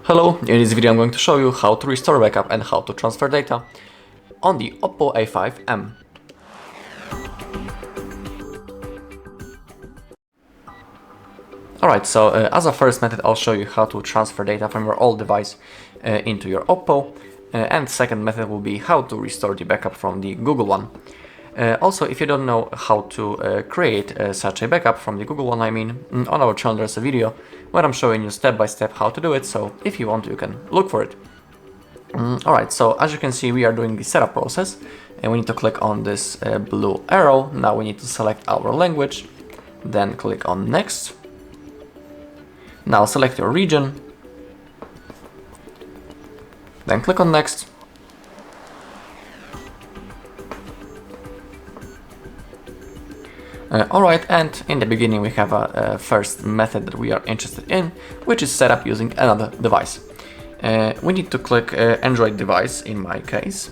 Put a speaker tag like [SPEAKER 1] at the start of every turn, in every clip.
[SPEAKER 1] Hello, in this video I'm going to show you how to restore backup and how to transfer data on the OPPO A5m. Alright, so as a first method I'll show you how to transfer data from your old device into your OPPO, and second method will be how to restore the backup from the Google one. Also, if you don't know how to create such a backup from the Google one, on our channel there's a video where I'm showing you step by step how to do it, so if you want you can look for it. Alright, so as you can see we are doing the setup process and we need to click on this blue arrow. Now we need to select our language, then click on next. Now select your region, then click on next. Alright, and in the beginning we have a first method that we are interested in, which is set up using another device. We need to click Android device in my case,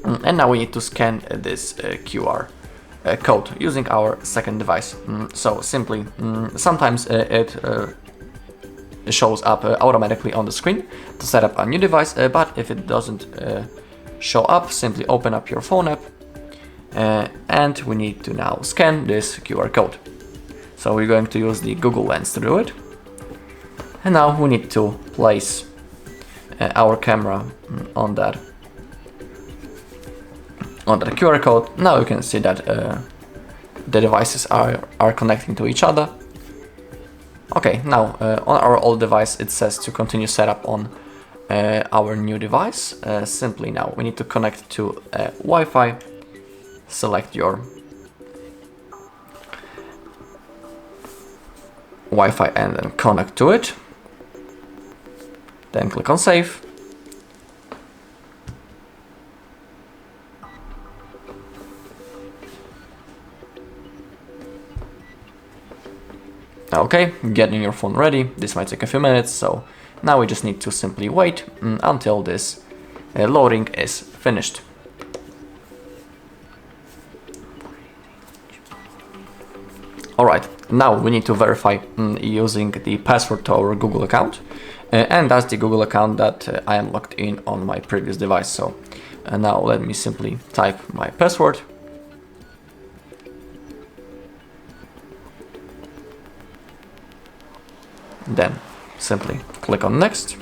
[SPEAKER 1] and now we need to scan this QR code using our second device. So simply, sometimes it shows up automatically on the screen to set up a new device, but if it doesn't show up, simply open up your phone app. And we need to now scan this QR code. So we're going to use the Google Lens to do it. And now we need to place our camera on that QR code. Now you can see that the devices are connecting to each other. Okay, now on our old device it says to continue setup on our new device. Simply now we need to connect to Wi-Fi. Select your Wi-Fi and then connect to it. Then click on save. Okay, getting your phone ready. This might take a few minutes, so now we just need to simply wait until this loading is finished. Alright, now we need to verify using the password to our Google account, and that's the Google account that I am logged in on my previous device. So now let me simply type my password. Then simply click on next.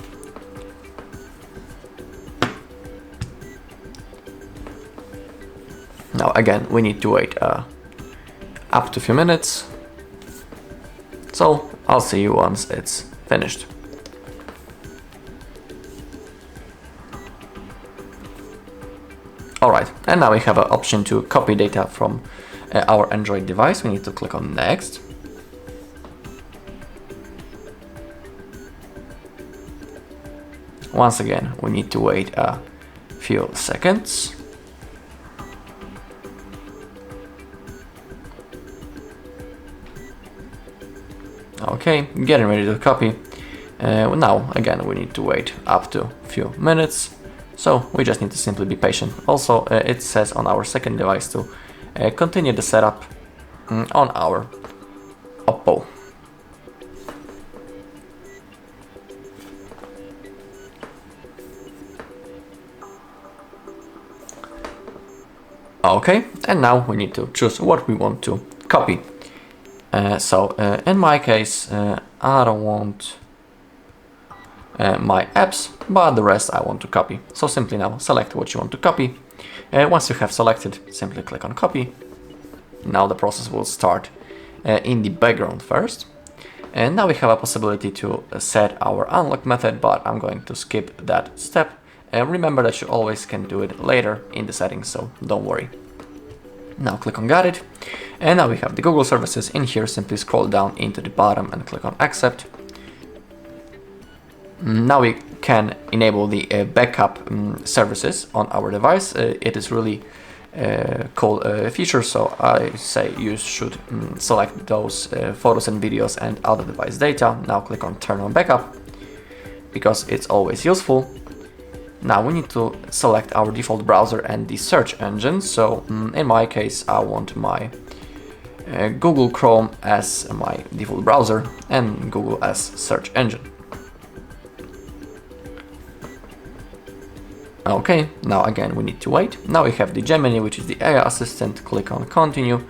[SPEAKER 1] Now again we need to wait up to a few minutes. So I'll see you once it's finished. Alright, and now we have an option to copy data from our Android device. We need to click on next. Once again, we need to wait a few seconds. Okay, getting ready to copy. Now again we need to wait up to a few minutes, so we just need to simply be patient. Also it says on our second device to continue the setup on our OPPO. Okay, and now we need to choose what we want to copy. In my case, I don't want my apps, but the rest I want to copy. So simply now select what you want to copy. Once you have selected, simply click on copy. Now the process will start in the background first. And now we have a possibility to set our unlock method, but I'm going to skip that step. Remember that you always can do it later in the settings, so don't worry. Now click on got it, and now we have the Google services. In here simply scroll down into the bottom and click on accept. Now we can enable the backup services on our device. It is really cool feature, so I say you should select those photos and videos and other device data. Now click on turn on backup because it's always useful. Now we need to select our default browser and the search engine. So in my case I want my Google Chrome as my default browser and Google as search engine. Okay, now again we need to wait. Now we have the Gemini, which is the AI assistant. Click on continue.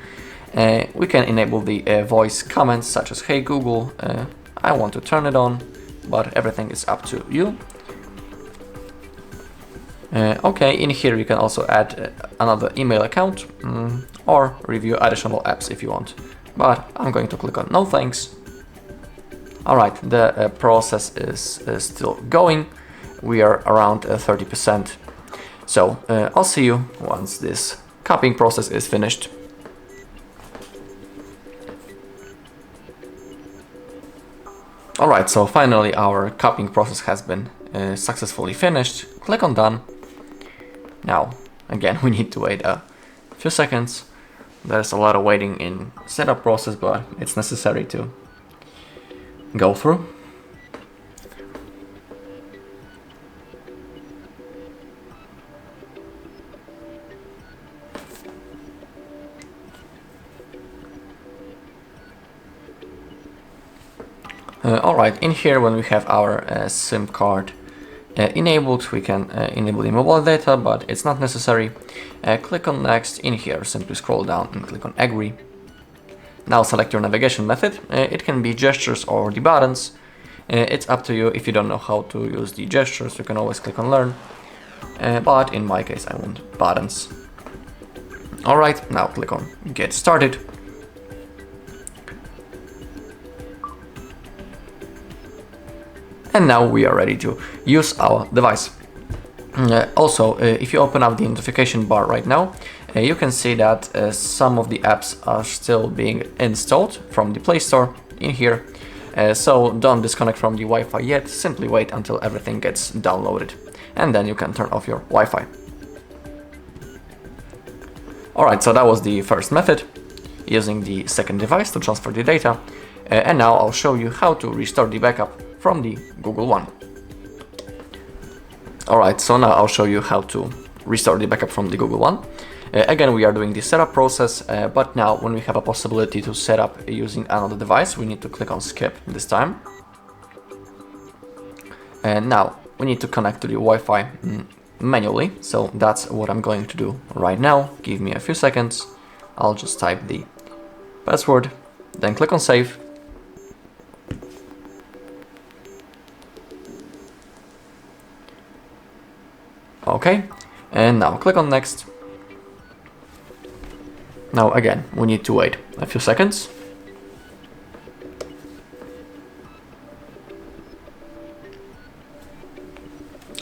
[SPEAKER 1] We can enable the voice comments such as "Hey Google." I want to turn it on, but everything is up to you. Okay, in here you can also add another email account or review additional apps if you want. But I'm going to click on no thanks. Alright, the process is still going. We are around 30%. So I'll see you once this copying process is finished. Alright, so finally our copying process has been successfully finished. Click on done. Now, again, we need to wait a few seconds. There's a lot of waiting in setup process, but it's necessary to go through. Alright, in here when we have our SIM card enabled, we can enable the mobile data, but it's not necessary. Click on next. In here simply scroll down and click on agree. Now select your navigation method. It can be gestures or the buttons. It's up to you. If you don't know how to use the gestures, you can always click on learn, but in my case I want buttons. Alright, now click on get started. And now we are ready to use our device. Also, if you open up the notification bar right now, you can see that some of the apps are still being installed from the Play Store in here. So don't disconnect from the Wi-Fi yet, simply wait until everything gets downloaded and then you can turn off your Wi-Fi. Alright, so that was the first method, using the second device to transfer the data. And now I'll show you how to restore the backup from the Google One. Alright, so now I'll show you how to restore the backup from the Google One. Again, we are doing the setup process, but now when we have a possibility to set up using another device, we need to click on skip this time. And now we need to connect to the Wi-Fi manually, so that's what I'm going to do right now. Give me a few seconds. I'll just type the password, then click on save. Okay, and now click on next. Now again, we need to wait a few seconds.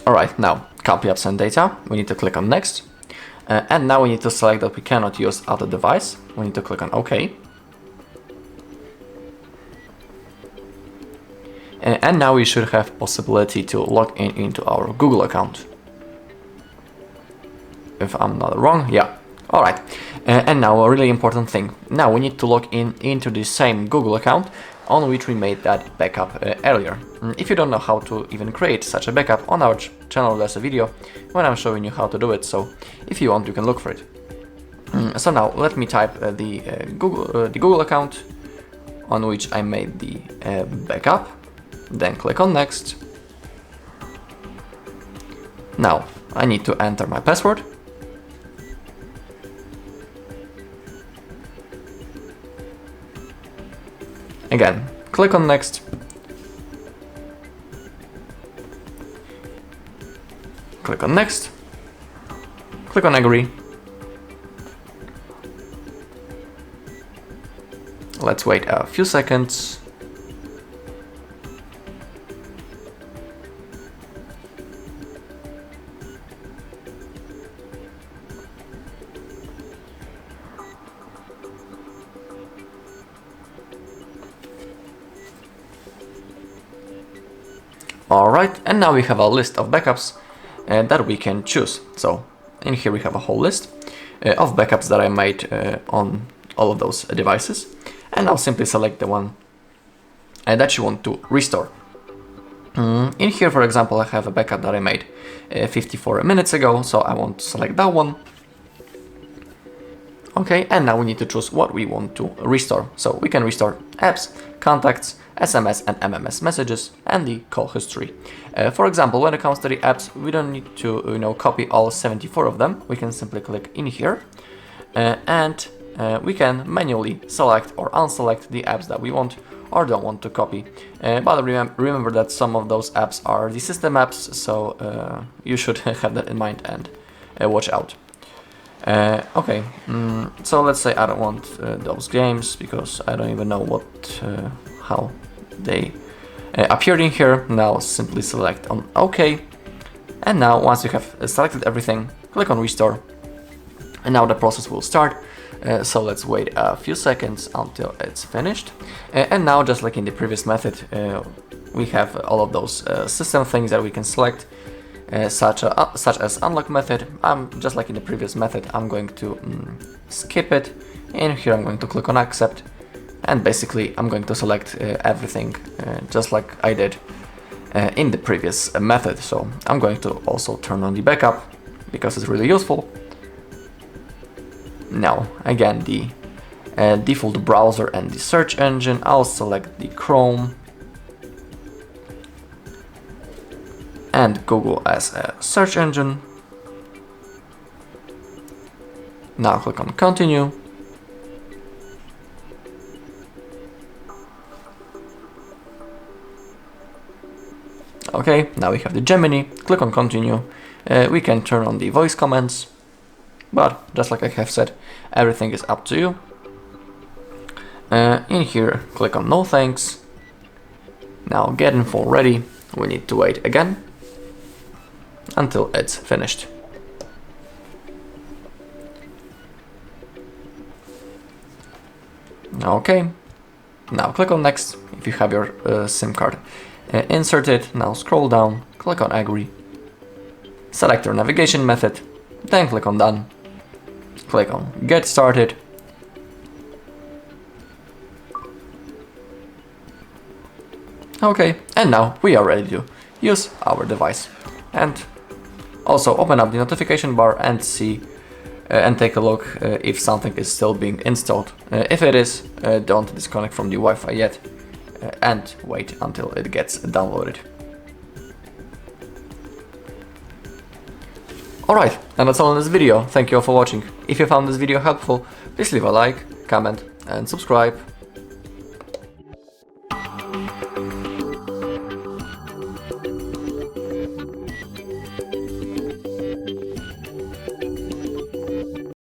[SPEAKER 1] Alright, now copy apps and data. We need to click on next. And now we need to select that we cannot use other device. We need to click on OK. And now we should have possibility to log in into our Google account. If I'm not wrong, yeah. Alright, and now a really important thing. Now we need to log in into the same Google account on which we made that backup earlier. If you don't know how to even create such a backup, on our channel there's a video when I'm showing you how to do it, so if you want you can look for it. So now let me type the Google account on which I made the backup, then click on next. Now I need to enter my password. Again, click on next. Click on next. Click on agree. Let's wait a few seconds. Alright, and now we have a list of backups that we can choose. So in here we have a whole list of backups that I made on all of those devices. And I'll simply select the one that you want to restore. In here, for example, I have a backup that I made 54 minutes ago, so I want to select that one. Okay, and now we need to choose what we want to restore. So we can restore apps, contacts, SMS and MMS messages, and the call history. For example, when it comes to the apps, we don't need to copy all 74 of them. We can simply click in here, and we can manually select or unselect the apps that we want or don't want to copy. But remember that some of those apps are the system apps, so you should have that in mind and watch out. Okay, so let's say I don't want those games because I don't even know how they appeared in here. Now simply select on OK, and now once you have selected everything, click on restore, and now the process will start. So let's wait a few seconds until it's finished. And now, just like in the previous method, we have all of those system things that we can select, such as unlock method. Just like in the previous method, I'm going to skip it. And here I'm going to click on accept. And basically I'm going to select everything just like I did in the previous method. So I'm going to also turn on the backup because it's really useful. Now, again, the default browser and the search engine. I'll select the Chrome and Google as a search engine. Now click on continue. Okay, now we have the Gemini. Click on continue. We can turn on the voice commands. But just like I have said, everything is up to you. In here, click on no thanks. Now get info ready. We need to wait again until it's finished. Okay, now click on next if you have your SIM card inserted. Now scroll down, click on agree, select your navigation method, then click on done. Click on get started. Okay, and now we are ready to use our device. And also open up the notification bar and see and take a look if something is still being installed. If it is, don't disconnect from the Wi-Fi yet and wait until it gets downloaded. Alright, and that's all in this video. Thank you all for watching. If you found this video helpful, please leave a like, comment and subscribe.